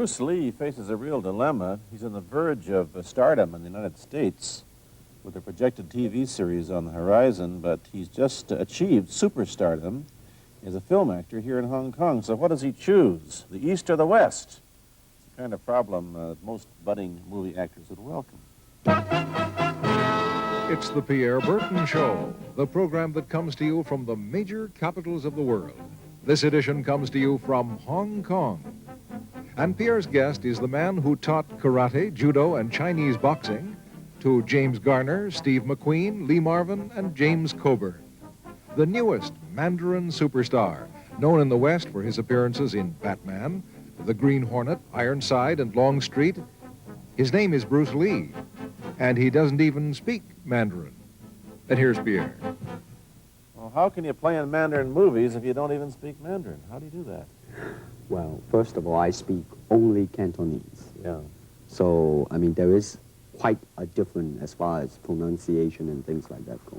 Bruce Lee faces a real dilemma. He's on the verge of stardom in the United States with a projected TV series on the horizon, but he's just achieved superstardom as a film actor here in Hong Kong. So what does he choose, the East or the West? It's the kind of problem most budding movie actors would welcome. It's the Pierre Burton Show, the program that comes to you from the major capitals of the world. This edition comes to you from Hong Kong. And Pierre's guest is the man who taught karate, judo, and Chinese boxing to James Garner, Steve McQueen, Lee Marvin, and James Coburn. The newest Mandarin superstar, known in the West for his appearances in Batman, The Green Hornet, Ironside, and Longstreet. His name is Bruce Lee, and he doesn't even speak Mandarin. And here's Pierre. Well, how can you play in Mandarin movies if you don't even speak Mandarin? How do you do that? Well, first of all, I speak only Cantonese. Yeah. So, I mean, there is quite a difference as far as pronunciation and things like that go.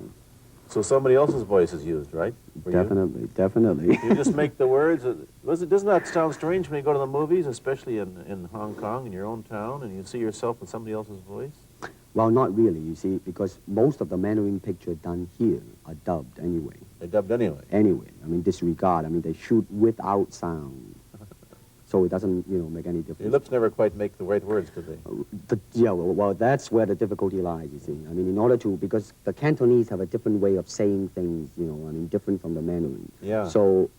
So somebody else's voice is used, right? Definitely, definitely. You just make the words. Doesn't that sound strange when you go to the movies, especially in Hong Kong, in your own town, and you see yourself with somebody else's voice? Well, not really, you see, because most of the Mandarin pictures done here are dubbed anyway. They're dubbed anyway? Anyway. I mean, disregard. I mean, they shoot without sound. So it doesn't, make any difference. Your lips never quite make the right words, do they? Yeah, well, that's where the difficulty lies, you see. I mean, in order to, because the Cantonese have a different way of saying things, different from the Mandarin. Yeah. So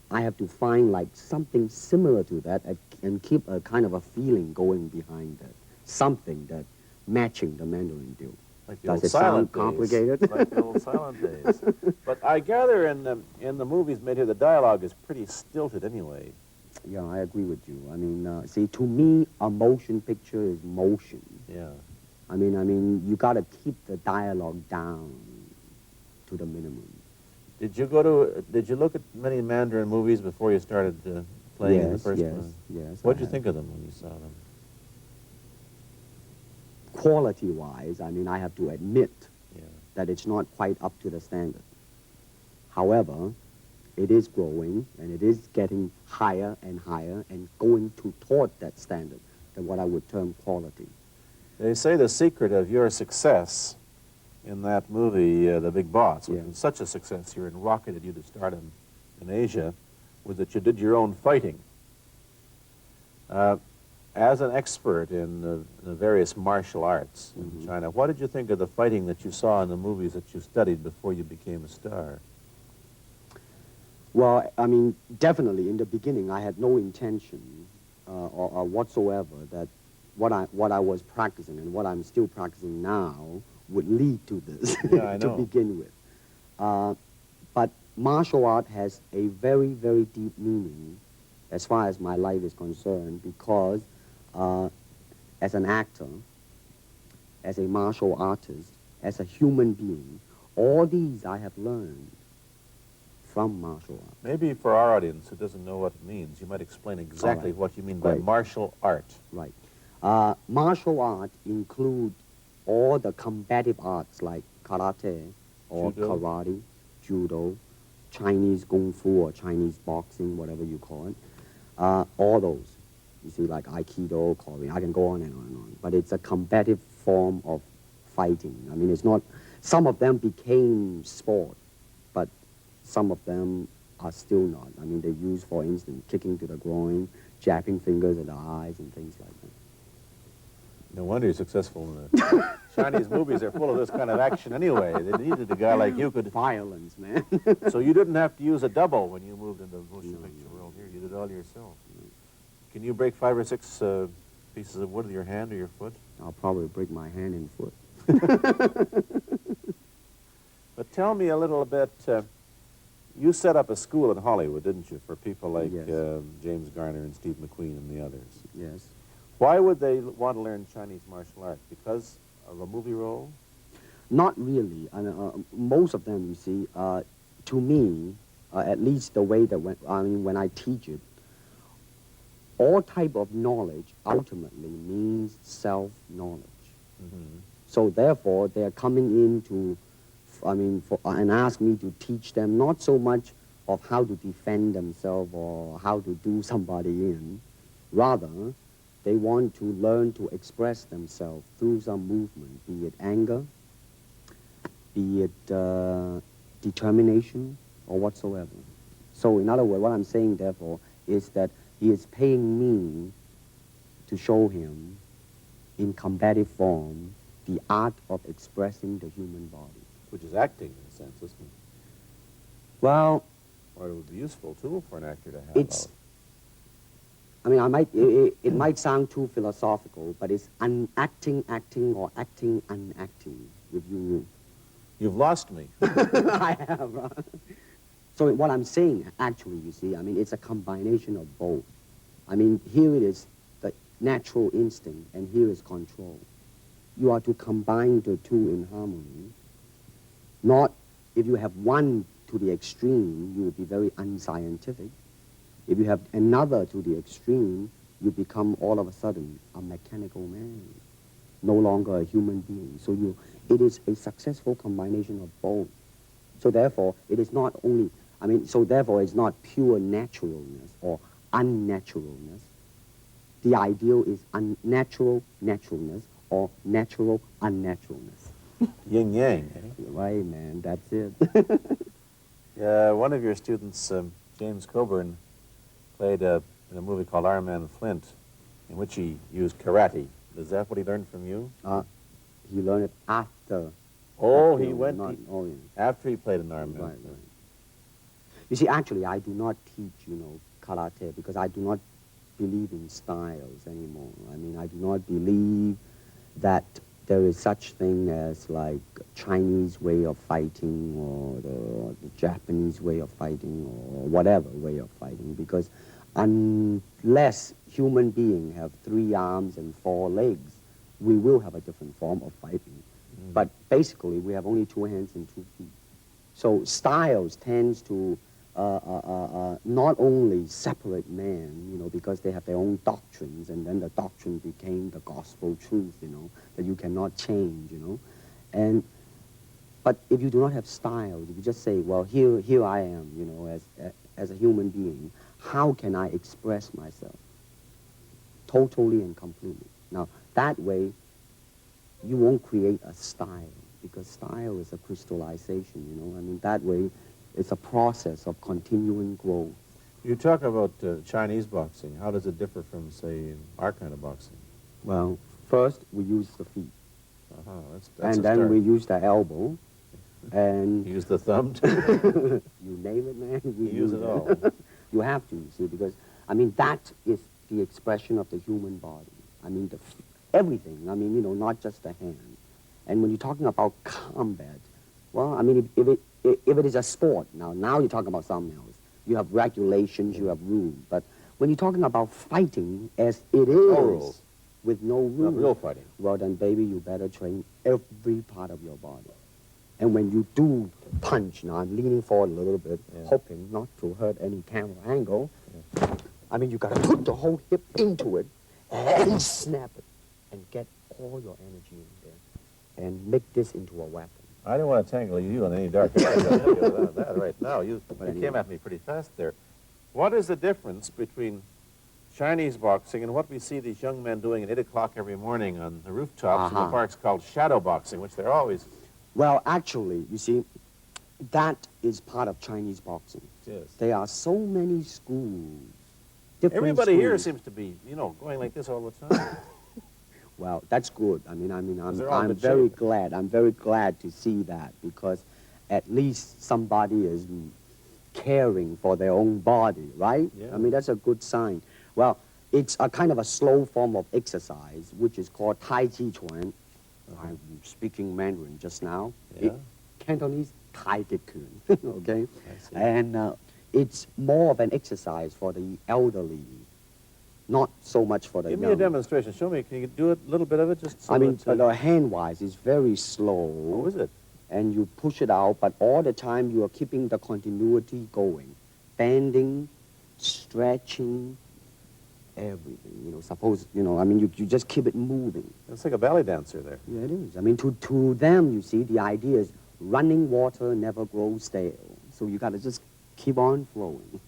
I have to find, like, something similar to that and keep a kind of a feeling going behind that. Something that matching the Mandarin do. Like the Does old it silent sound complicated? Days. Like the old silent days. But I gather in the movies made here, the dialogue is pretty stilted anyway. Yeah, I agree with you. I mean, see, to me, a motion picture is motion. Yeah. I mean, you got to keep the dialogue down to the minimum. Did you look at many Mandarin movies before you started playing in the first one? Yes. What did you think of them when you saw them? Quality-wise, I mean, I have to admit that it's not quite up to the standard. However, it is growing, and it is getting higher and higher and going toward that standard, than what I would term quality. They say the secret of your success in that movie, The Big Boss, which was such a success here and rocketed you to stardom in Asia, was that you did your own fighting. As an expert in the various martial arts in China, what did you think of the fighting that you saw in the movies that you studied before you became a star? Well, I mean, definitely, in the beginning, I had no intention or whatsoever that what I was practicing and what I'm still practicing now would lead to this to begin with. But martial art has a very, very deep meaning as far as my life is concerned, because as an actor, as a martial artist, as a human being, all these I have learned from martial art. Maybe for our audience who doesn't know what it means, you might explain exactly what you mean by martial art. Right. Martial art include all the combative arts like karate or karate, judo, Chinese kung fu or Chinese boxing, whatever you call it. All those. You see, like Aikido, Korean, I can go on and on and on. But it's a combative form of fighting. I mean, it's not, some of them became sport, but some of them are still not. I mean, they use, for instance, kicking to the groin, jabbing fingers at the eyes, and things like that. No wonder you're successful in the Chinese movies. They're full of this kind of action anyway. They needed a guy like you could... Violence, man. So you didn't have to use a double when you moved into the motion picture world here. You did it all yourself. Can you break 5 or 6 pieces of wood with your hand or your foot? I'll probably break my hand and foot. But tell me a little bit... you set up a school in Hollywood, didn't you, for people like James Garner and Steve McQueen and the others? Yes. Why would they want to learn Chinese martial arts? Because of a movie role? Not really. Most of them, you see, to me, at least the way that when I teach it, all type of knowledge ultimately means self-knowledge. So therefore, they're coming in to, and ask me to teach them not so much of how to defend themselves or how to do somebody in, rather they want to learn to express themselves through some movement, be it anger, be it determination, or whatsoever. So in other words, what I'm saying, therefore, is that he is paying me to show him, in combative form, the art of expressing the human body. Which is acting, in a sense, isn't it? Well, Or it would be a useful tool for an actor to have. it's, I mean, it might sound too philosophical, but it's acting, or acting, unacting, if you You've lost me. I have. So what I'm saying, actually, you see, I mean, it's a combination of both. I mean, here it is the natural instinct, and here is control. You are to combine the two in harmony. Not, if you have one to the extreme, you will be very unscientific. If you have another to the extreme, you become all of a sudden a mechanical man, no longer a human being. So it is a successful combination of both. So therefore, it is not only, I mean, so therefore it's not pure naturalness or unnaturalness. The ideal is unnatural naturalness or natural unnaturalness. Yin yang, eh? Right, man, that's it. One of your students, James Coburn, played in a movie called Our Man Flint, in which he used karate. Is that what he learned from you? He learned it after. Oh, after, he went not, oh, yeah. after he played in Our Man Right, Flint. right. You see, actually, I do not teach, karate because I do not believe in styles anymore. I mean, I do not believe that there is such thing as like Chinese way of fighting or the Japanese way of fighting or whatever way of fighting, because unless human beings have 3 arms and 4 legs, we will have a different form of fighting. But basically, we have only 2 hands and 2 feet. So styles tends to not only separate man, because they have their own doctrines, and then the doctrine became the gospel truth, that you cannot change, But if you do not have styles, if you just say, well, here I am, as a human being, how can I express myself totally and completely? Now, that way, you won't create a style, because style is a crystallization, I mean, that way, it's a process of continuing growth. You talk about Chinese boxing. How does it differ from, say, our kind of boxing? Well, first, we use the feet. That's And a then start. we use the elbow. And You use the thumb, too? you name it, man. You use it all. You have to, you see, because, I mean, that is the expression of the human body. I mean, everything. I mean, not just the hand. And when you're talking about combat, well, I mean, if it is a sport, now you're talking about something else. You have regulations, you have rules. But when you're talking about fighting as it is, rules. with no rules, Not real fighting. well, then, baby, you better train every part of your body. And when you do punch, now I'm leaning forward a little bit, hoping not to hurt any camera angle. I mean, you got to put the whole hip into it and snap it and get all your energy in there and make this into a weapon. I don't want to tangle you on any dark that right now. You came at me pretty fast there. What is the difference between Chinese boxing and what we see these young men doing at 8 o'clock every morning on the rooftops in the parks called shadow boxing, which they're always... Well, actually, you see, that is part of Chinese boxing. Yes. There are so many schools. Everybody here schools. seems to be, going like this all the time. Well, that's good. I mean, They're all in I'm good very shape. glad. I'm very glad to see that, because at least somebody is caring for their own body, right? Yeah. I mean, that's a good sign. Well, it's a kind of a slow form of exercise, which is called Tai Chi Chuan. I'm speaking Mandarin just now. Yeah. Cantonese Tai Chi Kun, okay? I see. And it's more of an exercise for the elderly, not so much for the Give young. me a demonstration. Show me. Can you do a little bit of it? Just so I mean, that, the hand-wise is very slow. oh, is it? And you push it out, but all the time you are keeping the continuity going. Bending, stretching, everything. Suppose, I mean, you just keep it moving. It's like a ballet dancer there. Yeah, it is. I mean, to them, you see, the idea is running water never grows stale. So you got to just keep on flowing.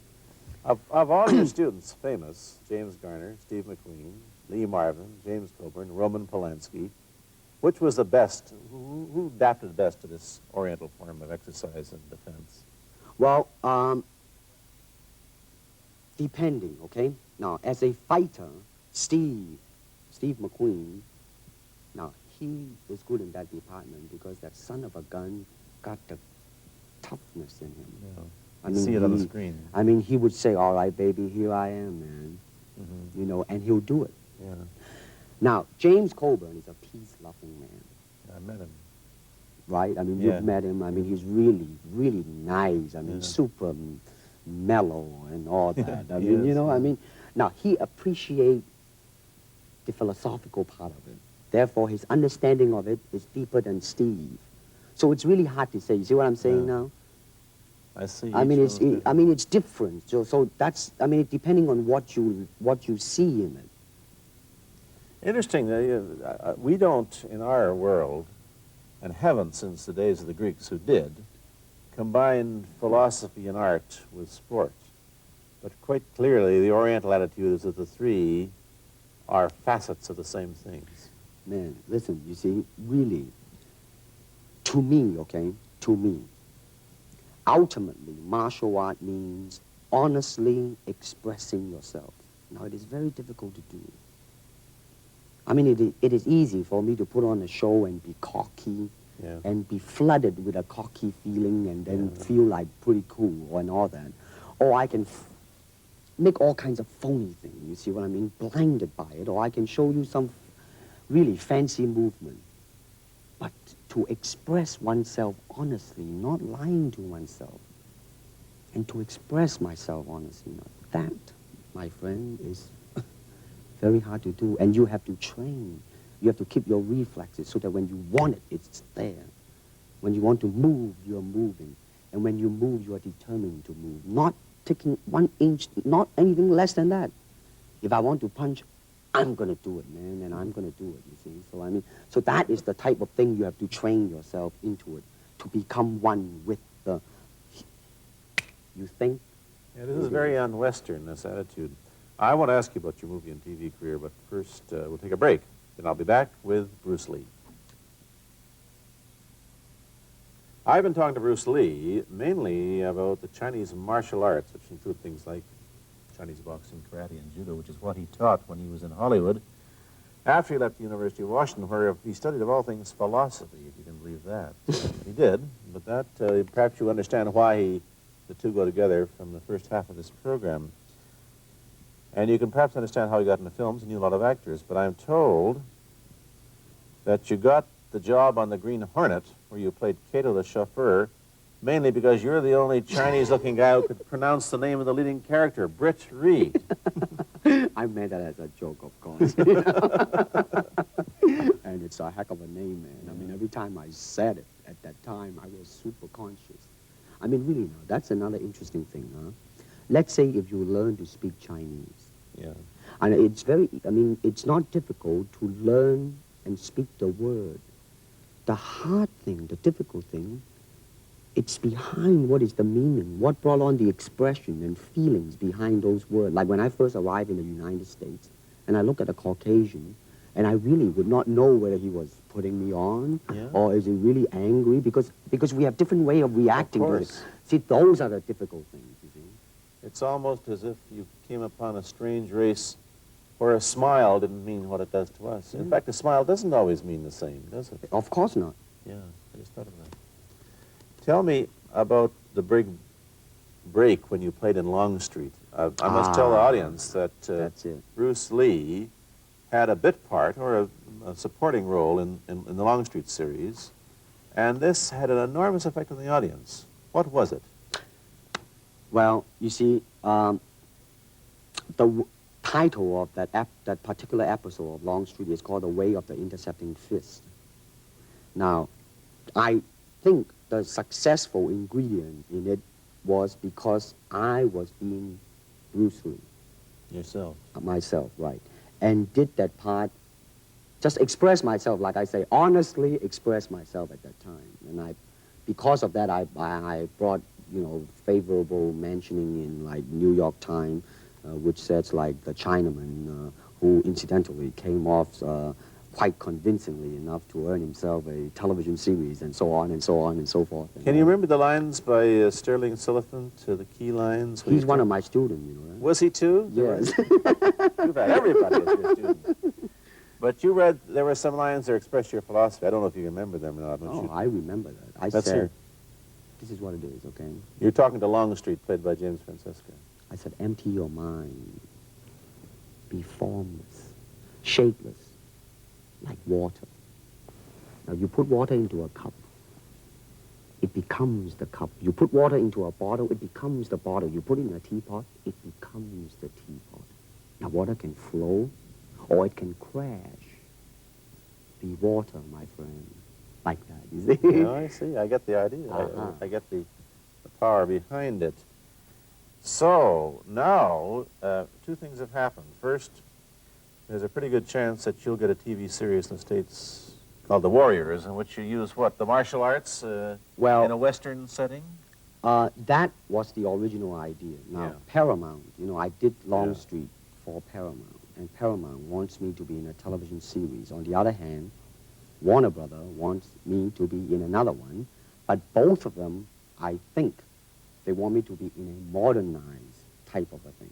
Of all your students, famous, James Garner, Steve McQueen, Lee Marvin, James Coburn, Roman Polanski. Which was the best? Who adapted best to this Oriental form of exercise and defense? Well, depending, okay? Now, as a fighter, Steve McQueen, now, he is good in that department because that son of a gun got the toughness in him. Yeah. I You mean, see it on the screen. I mean, he would say, all right, baby, here I am, man. Mm-hmm. You know, and he'll do it. Yeah, Now, James Coburn is a peace-loving man, I met him. right? I mean, Yeah. you've met him. I mean, he's really, really nice. I mean, Yeah. super mellow and all that. I He mean, you is, know, I yeah. mean, now, he appreciates the philosophical part of it. Therefore, his understanding of it is deeper than Steve. So it's really hard to say. You see what I'm saying Yeah. now? I see. I mean, each one was I mean, it's different. So that's, I mean, depending on what you see in it. Interesting. We don't, in our world, and haven't since the days of the Greeks who did, combine philosophy and art with sport. But quite clearly, the Oriental attitude is that the three are facets of the same things. Man, listen, you see, really, to me, okay, to me, ultimately, martial art means honestly expressing yourself. Now, it is very difficult to do. I mean, it is easy for me to put on a show and be cocky Yeah. and be flooded with a cocky feeling and then Yeah. feel like pretty cool and all that. Or I can make all kinds of phony things, you see what I mean, blinded by it. Or I can show you some really fancy movement. But to express oneself honestly, not lying to oneself, and to express myself honestly, that, my friend, is very hard to do. And you have to train. You have to keep your reflexes so that when you want it, it's there. When you want to move, you're moving. And when you move, you are determined to move. Not taking 1 inch, not anything less than that. If I want to punch, I'm going to do it, man, and I'm going to do it, you see. So, I mean, so that is the type of thing you have to train yourself into it, to become one with the, you think? Yeah, this is very un-Western, this attitude. I want to ask you about your movie and TV career, but first we'll take a break. Then I'll be back with Bruce Lee. I've been talking to Bruce Lee mainly about the Chinese martial arts, which include things like Chinese boxing, karate, and judo, which is what he taught when he was in Hollywood. After he left the University of Washington, where he studied, of all things, philosophy, if you can believe that. He did, but that, perhaps you understand why the two go together from the first half of this program. And you can perhaps understand how he got into films. He knew a lot of actors, but I'm told that you got the job on the Green Hornet, where you played Cato the chauffeur, mainly because you're the only Chinese-looking guy who could pronounce the name of the leading character, Britt Reed. I meant that as a joke, of course. And it's a heck of a name, man. I mean, every time I said it at that time, I was super conscious. I mean, really, now, that's another interesting thing, huh? Let's say if you learn to speak Chinese. Yeah. And it's very, I mean, it's not difficult to learn and speak the word. The hard thing, the difficult thing, it's behind what is the meaning, what brought on the expression and feelings behind those words. Like when I first arrived in the United States, and I look at a Caucasian, and I really would not know whether he was putting me on, Yeah. or is he really angry, because we have different way of reacting to it. course. See, those are the difficult things, you see. It's almost as if you came upon a strange race where a smile didn't mean what it does to us. In fact, a smile doesn't always mean the same, does it? Of course not. Yeah, I just thought of that. Tell me about the big break when you played in Longstreet. I must tell the audience that That's it. Bruce Lee had a bit part, or a supporting role in the Longstreet series, and this had an enormous effect on the audience. What was it? Well, you see, title of that particular episode of Longstreet is called The Way of the Intercepting Fist. Now, I think the successful ingredient in it was because I was being Bruce Lee. Yourself. Myself, right. And did that part, just express myself, like I say, honestly express myself at that time. And because of that, I brought, you know, favorable mentioning in like New York Times, which says like the Chinaman who who incidentally came off quite convincingly enough to earn himself a television series and so on and so on and so forth. Can you remember the lines by Sterling Sullivan, the key lines? He's one of my students, you know. Right? Was he too? Yes. Too bad. Everybody is your student. But you read, there were some lines that express your philosophy. I don't know if you remember them or not. Oh, I remember that. I Let's said, hear. this is what it is, okay? You're talking to Longstreet, played by James Francisco. I said, empty your mind. Be formless, shapeless, like water. Now, you put water into a cup, it becomes the cup. You put water into a bottle, it becomes the bottle. You put it in a teapot, it becomes the teapot. Now, water can flow, or it can crash. Be water, my friend. Like that, you see? Yeah, I see. I get the idea. I get the power behind it. So, now, two things have happened. First, there's a pretty good chance that you'll get a TV series in the States called The Warriors, in which you use, what, the martial arts in a Western setting? That was the original idea. Now, Yeah. Paramount, you know, I did Longstreet for Paramount, and Paramount wants me to be in a television series. On the other hand, Warner Brother wants me to be in another one, but both of them, I think, they want me to be in a modernized type of a thing.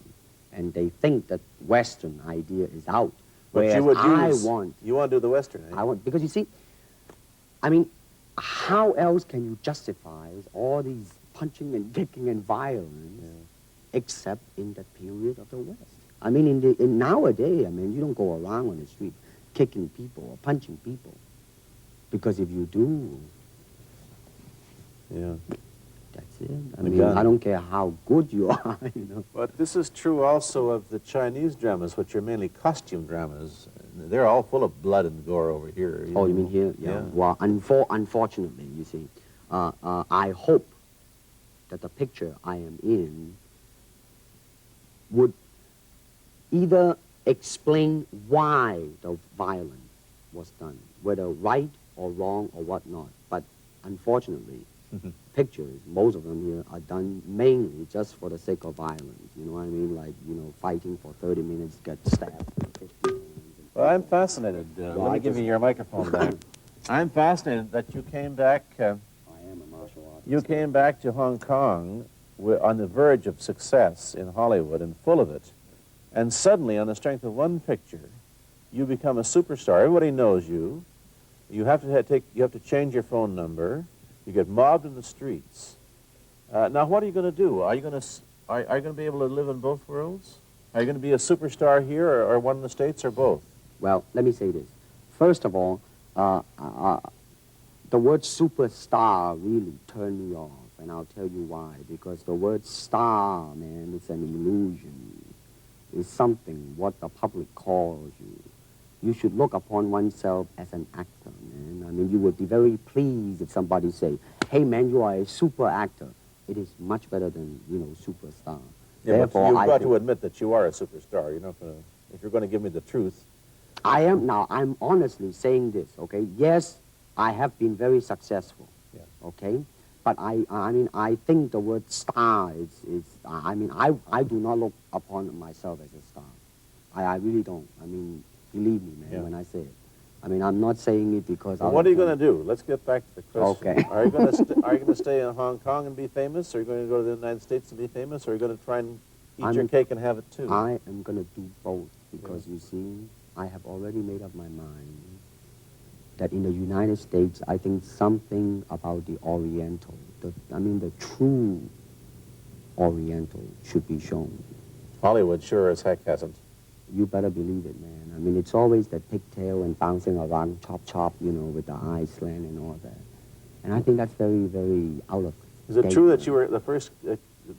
And they think that Western idea is out. But you would use, want... You want to do the Western, eh? I want, because you see, I mean, how else can you justify all these punching and kicking and violence except in the period of the West? I mean, in nowadays, I mean, you don't go around on the street kicking people or punching people. Because if you do, that's it. I mean, I don't care how good you are, you know. But this is true also of the Chinese dramas, which are mainly costume dramas. They're all full of blood and gore over here. Oh, you mean here? Yeah. Well, unfortunately, you see, I hope that the picture I am in would either explain why the violence was done, whether right or wrong or whatnot. But unfortunately, pictures, most of them here, are done mainly just for the sake of violence. You know what I mean? Like, you know, fighting for 30 minutes, get stabbed. Well, I'm fascinated. Let me give you your microphone back. I'm fascinated that you came back. I am a martial artist. You came back to Hong Kong on the verge of success in Hollywood and full of it. And suddenly, on the strength of one picture, you become a superstar. Everybody knows you. You have to change your phone number. You get mobbed in the streets. Now, what are you going to do? Are you going to be able to live in both worlds? Are you going to be a superstar here, or one in the States, or both? Well, let me say this. First of all, the word superstar really turned me off, and I'll tell you why. Because the word star, man, it's an illusion. It's something what the public calls you. You should look upon oneself as an actor, man. I mean, you would be very pleased if somebody say, hey, man, you are a super actor. It is much better than, you know, superstar. Yeah, therefore, you've got to admit that you are a superstar. You're not going to, if you're going to give me the truth. I'm honestly saying this, okay? Yes, I have been very successful, okay? But I think the word star I do not look upon myself as a star. I really don't. I mean, believe me, man, when I say it. I mean, I'm not saying it because well, what are you going to do? Let's get back to the question. Okay. Are you going to stay in Hong Kong and be famous? Or are you going to go to the United States and be famous? Or are you going to try and eat your cake and have it too? I am going to do both because, you see, I have already made up my mind that in the United States, I think something about the Oriental, the true Oriental should be shown. Hollywood sure as heck hasn't. You better believe it, man. I mean, it's always that pigtail and bouncing around, chop, you know, with the eyes slant and all that. And I think that's very, very out of Is it true that you were, the first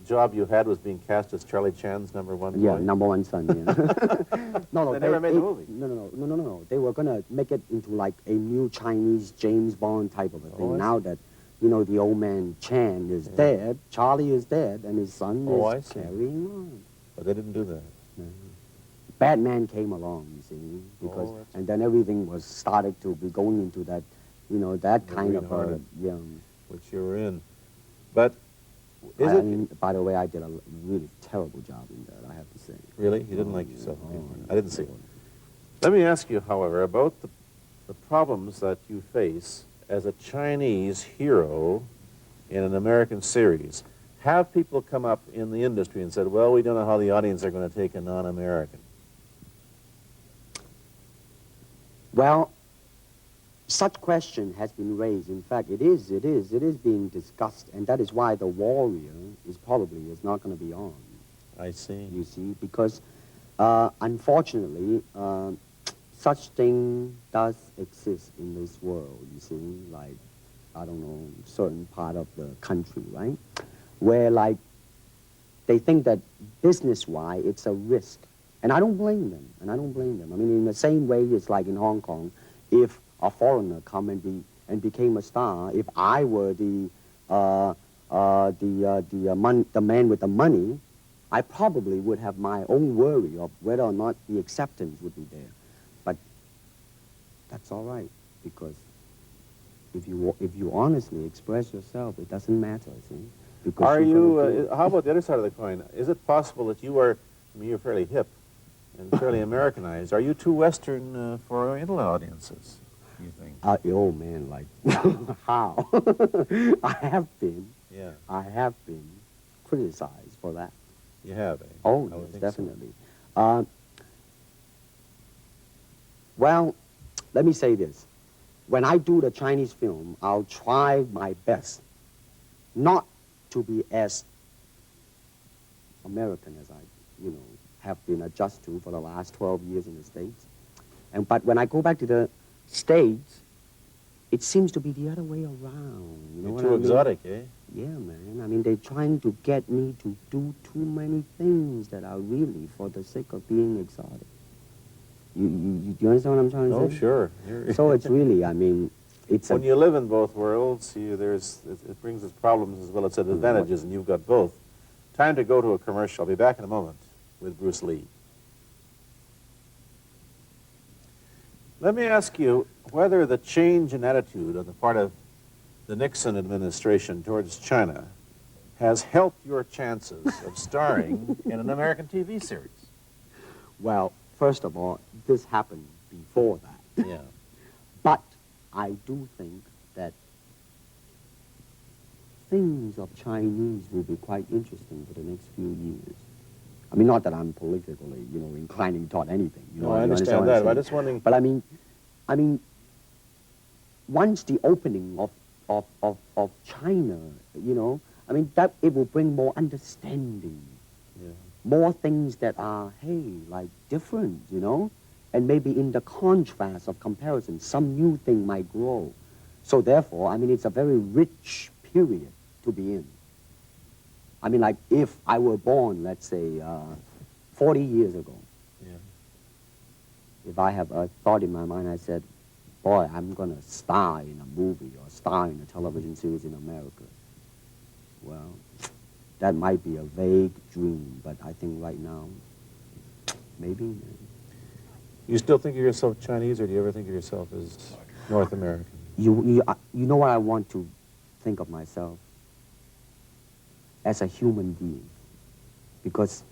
job you had was being cast as Charlie Chan's #1 boy? Yeah, #1 son, yeah. No, they never made the movie. No. They were going to make it into like a new Chinese James Bond type of a thing. Now that, you know, the old man Chan is dead, Charlie is dead, and his son is carrying on. But they didn't do that. Batman came along, you see, because, and then everything was started to be going into that, you know, that kind of, which you were in. But I mean, by the way, I did a really terrible job in that, I have to say. Really? You didn't like yourself? I didn't see it. Let me ask you, however, about the problems that you face as a Chinese hero in an American series. Have people come up in the industry and said, well, we don't know how the audience are going to take a non-American? Well, such question has been raised. In fact, it is being discussed, and that is why The Warrior is not going to be on. I see. You see, because unfortunately, such thing does exist in this world, you see, like, I don't know, certain part of the country, right? Where, like, they think that business-wise, it's a risk. And I don't blame them, I mean, in the same way, it's like in Hong Kong, if a foreigner come and became a star, if I were the man with the money, I probably would have my own worry of whether or not the acceptance would be there. But that's all right, because if you honestly express yourself, it doesn't matter, see? Because Are you, how about the other side of the coin? Is it possible that you are, I mean, you're fairly hip and fairly Americanized. Are you too Western for Oriental audiences, you think? Oh, man, like, how? I have been criticized for that. You have, eh? Oh, I would yes, think definitely. So. Well, let me say this. When I do the Chinese film, I'll try my best not to be as American as I, have been adjusted to for the last 12 years in the States. But when I go back to the States, it seems to be the other way around. You know You're what too I mean? exotic, eh? Yeah, man. I mean, they're trying to get me to do too many things that are really for the sake of being exotic. You understand what I'm trying to say? Oh, sure. So it's really, I mean, it's when you live in both worlds, it brings its problems as well as its advantages, and you've got both. Time to go to a commercial. I'll be back in a moment with Bruce Lee. Let me ask you whether the change in attitude on the part of the Nixon administration towards China has helped your chances of starring in an American TV series. Well, first of all, this happened before that. Yeah. But I do think that things of Chinese will be quite interesting for the next few years. I mean, not that I'm politically, inclining toward anything. No, I understand that. I'm just wondering. But I mean, once the opening of China, I mean, that it will bring more understanding. Yeah. More things that are, hey, like different, and maybe in the contrast of comparison, some new thing might grow. So therefore, I mean, it's a very rich period to be in. I mean, like, if I were born, let's say, 40 years ago, Yeah. if I have a thought in my mind, I said, boy, I'm going to star in a movie or star in a television series in America. Well, that might be a vague dream, but I think right now, maybe. You still think of yourself Chinese, or do you ever think of yourself as North American? You know what I want to think of myself? As a human being. Because,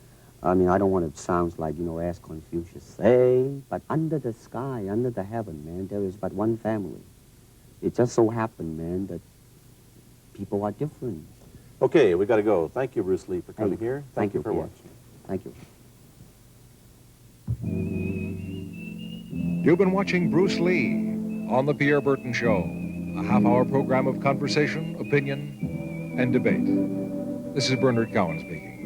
I mean, I don't want to sound like, as Confucius say, but under the sky, under the heaven, man, there is but one family. It just so happened, man, that people are different. Okay, we got to go. Thank you, Bruce Lee, for coming here. Thank you for Pierre. watching. Thank you. You've been watching Bruce Lee on The Pierre Burton Show, a half-hour program of conversation, opinion, and debate. This is Bernard Cowan speaking.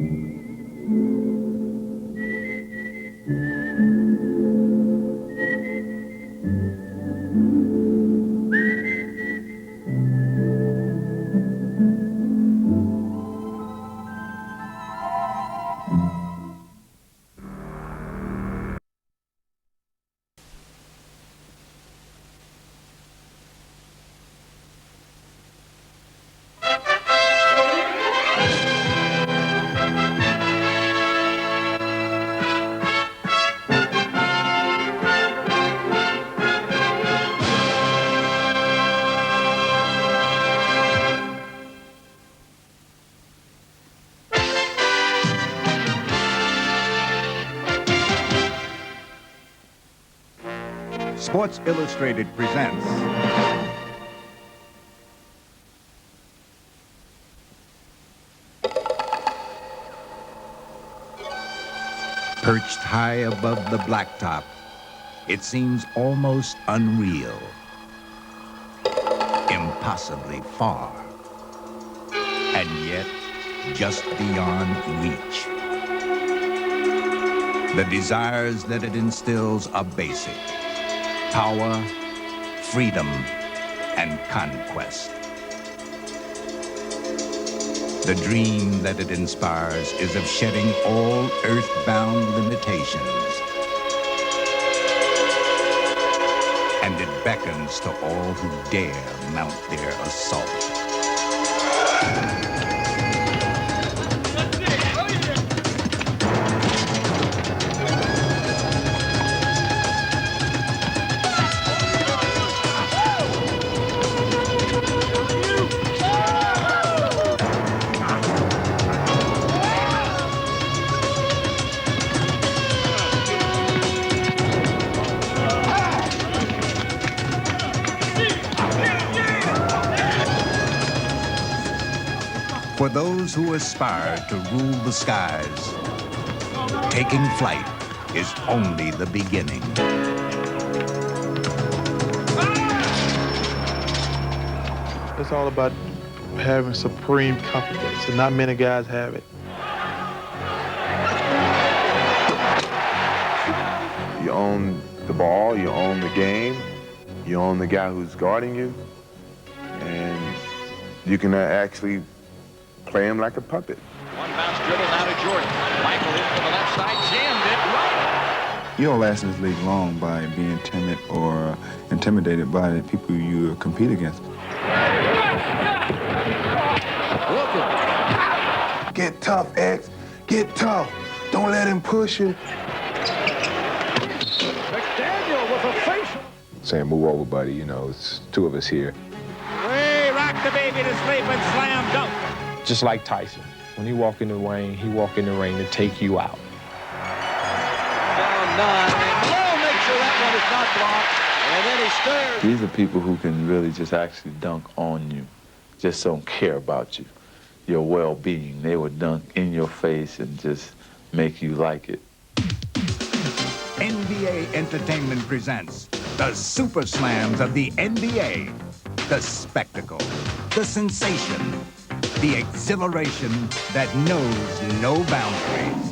Sports Illustrated presents perched high above the blacktop, it seems almost unreal, impossibly far, and yet just beyond reach. The desires that it instills are basic: power, freedom, and conquest. The dream that it inspires is of shedding all earthbound limitations. And it beckons to all who dare mount their assault. For those who aspire to rule the skies, taking flight is only the beginning. It's all about having supreme confidence, and not many guys have it. You own the ball, you own the game, you own the guy who's guarding you, and you can actually play him like a puppet. One bounce dribble now to Jordan. Michael in from the left side, jammed it right. You don't last in this league long by being timid or intimidated by the people you compete against. Get tough, X. Get tough. Don't let him push you. McDaniel with a face. Saying, move over, buddy. You know, it's two of us here. Way rock the baby to sleep and slam dunk. Just like Tyson. When he walk in the ring, he walk in the ring to take you out. Down 9, and Lowe makes sure that one is not blocked. And then he stirs. These are people who can really just actually dunk on you, just don't care about you, your well-being. They would dunk in your face and just make you like it. NBA Entertainment presents the Super Slams of the NBA. The spectacle, the sensation, the exhilaration that knows no boundaries.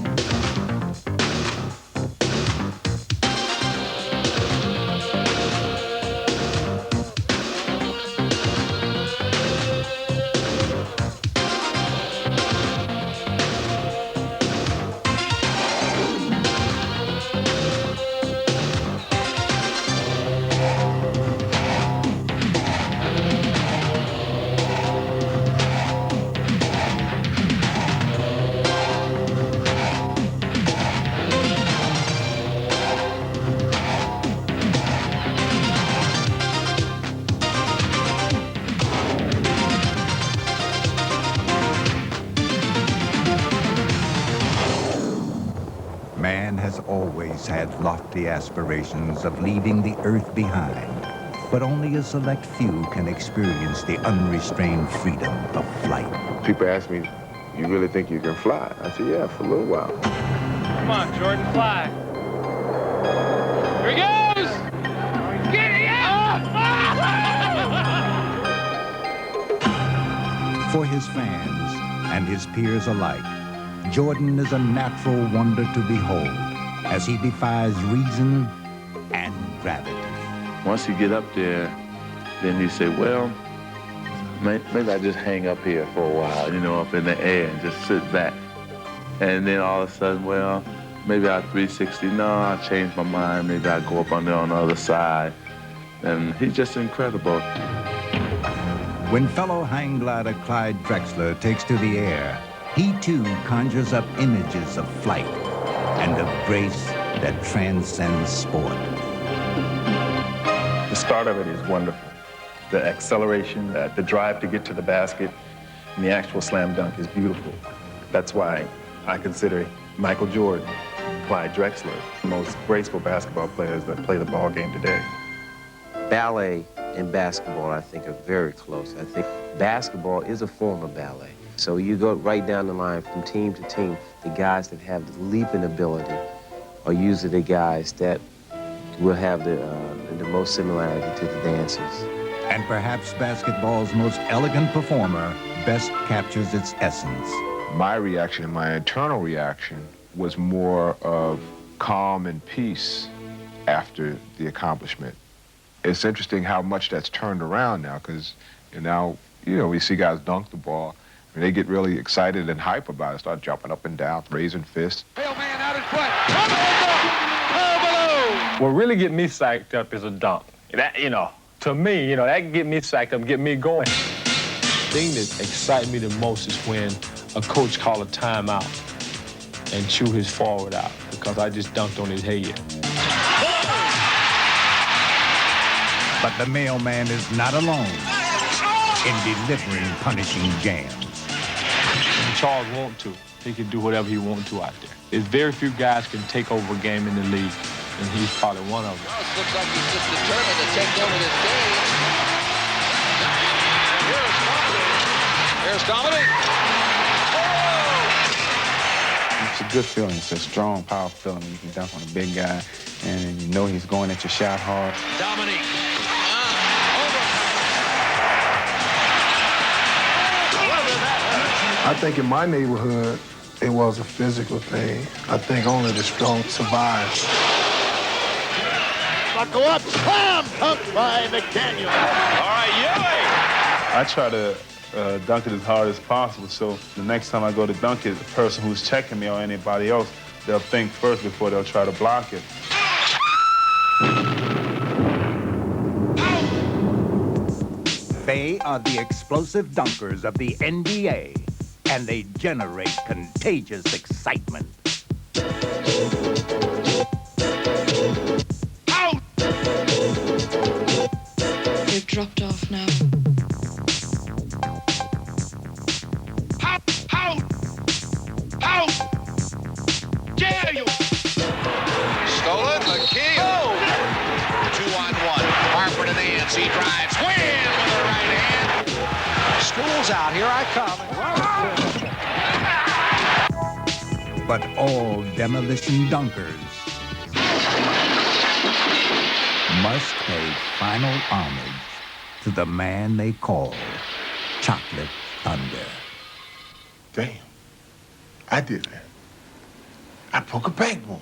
Man has always had lofty aspirations of leaving the earth behind, but only a select few can experience the unrestrained freedom of flight. People ask me, you really think you can fly? I say, yeah, for a little while. Come on, Jordan, fly. Here he goes! Get it out! For his fans and his peers alike, Jordan is a natural wonder to behold as he defies reason and gravity. Once you get up there, then you say, well, maybe I just hang up here for a while, you know, up in the air and just sit back. And then all of a sudden, well, maybe I'll 360. No, I'll change my mind. Maybe I'll go up on there on the other side. And he's just incredible. When fellow hang glider Clyde Drexler takes to the air, he too conjures up images of flight and of grace that transcends sport. The start of it is wonderful. The acceleration, the drive to get to the basket, and the actual slam dunk is beautiful. That's why I consider Michael Jordan, Clyde Drexler, the most graceful basketball players that play the ball game today. Ballet and basketball, I think, are very close. I think basketball is a form of ballet. So you go right down the line from team to team, the guys that have the leaping ability are usually the guys that will have the most similarity to the dancers. And perhaps basketball's most elegant performer best captures its essence. My reaction and my internal reaction was more of calm and peace after the accomplishment. It's interesting how much that's turned around now, because now, we see guys dunk the ball, and they get really excited and hype about it, start jumping up and down, raising fists. Real man out in front. What really get me psyched up is a dunk. That, to me, that get me psyched up, get me going. The thing that excites me the most is when a coach call a timeout and chew his forward out, because I just dunked on his head. But the mailman is not alone in delivering punishing jams. When Charles wants to, he can do whatever he wants to out there. There's very few guys can take over a game in the league, and he's probably one of them. Charles looks like he's just determined to take over this game. Here's Dominic. It's a good feeling. It's a strong, powerful feeling when you can dunk on a big guy and you know he's going at your shot hard. Dominic. I think in my neighborhood, it was a physical thing. I think only the strong survive. Buckle up, slam dunk by McDaniel. All right, Ewing. I try to dunk it as hard as possible, so the next time I go to dunk it, the person who's checking me or anybody else, they'll think first before they'll try to block it. They are the explosive dunkers of the NBA, and they generate contagious excitement. Out! They've dropped off now. Out! Dare you! Stolen, Lakia. 2-on-1. Harper to Nancy drives. Win with the right hand. School's out. Here I come. But all demolition dunkers must pay final homage to the man they call Chocolate Thunder. Damn. I did that. I broke a backbone.